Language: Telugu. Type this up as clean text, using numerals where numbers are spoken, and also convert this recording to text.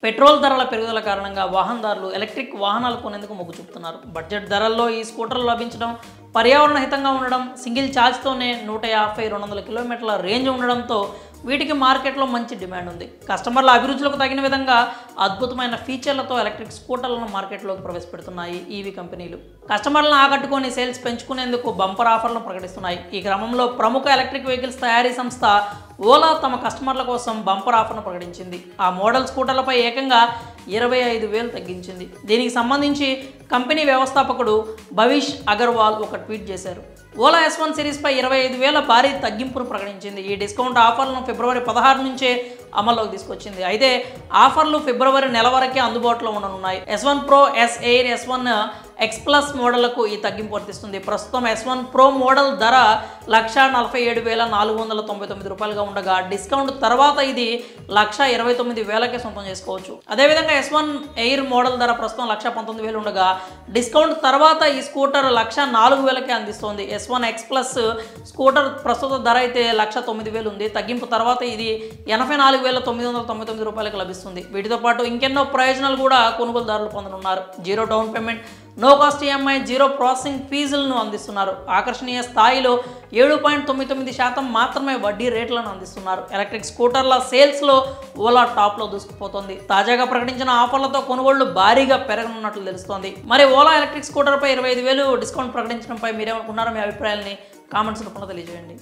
పెట్రోల్ ధరల పెరుగుదల కారణంగా వాహనదారులు ఎలక్ట్రిక్ వాహనాలు కొనేందుకు మొగ్గు చూపుతున్నారు. బడ్జెట్ ధరల్లో ఈ స్కూటర్లు లభించడం, పర్యావరణ హితంగా ఉండడం, సింగిల్ ఛార్జ్తోనే 150-200 కిలోమీటర్ల రేంజ్ ఉండడంతో వీటికి మార్కెట్లో మంచి డిమాండ్ ఉంది. కస్టమర్ల అభిరుచులకు తగిన విధంగా అద్భుతమైన ఫీచర్లతో ఎలక్ట్రిక్ స్కూటర్లను మార్కెట్లోకి ప్రవేశపెడుతున్నాయి ఈవీ కంపెనీలు. కస్టమర్లను ఆకట్టుకొని సేల్స్ పెంచుకునేందుకు బంపర్ ఆఫర్లను ప్రకటిస్తున్నాయి. ఈ క్రమంలో ప్రముఖ ఎలక్ట్రిక్ వెహికల్స్ తయారీ సంస్థ ఓలా తమ కస్టమర్ల కోసం బంపర్ ఆఫర్ను ప్రకటించింది. ఆ మోడల్ స్కూటర్లపై ఏకంగా 25,000 తగ్గించింది. దీనికి సంబంధించి కంపెనీ వ్యవస్థాపకుడు భవిష్ అగర్వాల్ ఒక ట్వీట్ చేశారు. ఓలా S1 సిరీస్పై 25,000 భారీ తగ్గింపును ప్రకటించింది. ఈ డిస్కౌంట్ ఆఫర్లను ఫిబ్రవరి 16 నుంచే అమల్లోకి తీసుకొచ్చింది. అయితే ఆఫర్లు ఫిబ్రవరి నెల వరకే అందుబాటులో ఉండనున్నాయి. S1 Pro, S Air, S1 X Plus మోడళ్లకు ఈ తగ్గింపు వర్తిస్తుంది. ప్రస్తుతం S1 Pro మోడల్ ధర 1,47,499 రూపాయలుగా ఉండగా డిస్కౌంట్ తర్వాత ఇది 1,29,000కే సొంతం చేసుకోవచ్చు. అదేవిధంగా S1 Air మోడల్ ధర ప్రస్తుతం 1,19,000 ఉండగా డిస్కౌంట్ తర్వాత ఈ స్కూటర్ 1,04,000కే అందిస్తోంది. S1 X Plus స్కూటర్ ప్రస్తుత ధర అయితే 1,09,000 ఉంది. తగ్గింపు తర్వాత ఇది 84,999 రూపాయలకు లభిస్తుంది. వీటితో పాటు ఇంకెన్నో ప్రయోజనాలు కూడా కొనుగోలుదారులు పొందనున్నారు. Zero down payment, no cost EMI, zero processing ఫీజులను అందిస్తున్నారు. ఆకర్షణీయ స్థాయిలో 7.99% మాత్రమే వడ్డీ రేట్లను అందిస్తున్నారు. ఎలక్ట్రిక్ స్కూటర్ల సేల్స్లో ఓలా టాప్లో దూసుకుపోతోంది. తాజాగా ప్రకటించిన ఆఫర్లతో కొనుగోళ్లు భారీగా పెరగనున్నట్లు తెలుస్తోంది. మరి ఓలా ఎలక్ట్రిక్ స్కూటర్పై 25,000 డిస్కౌంట్ ప్రకటించడంపై మీరేమనుకున్నారో మీ అభిప్రాయాలని కామెంట్స్ రూపంలో తెలియజేయండి.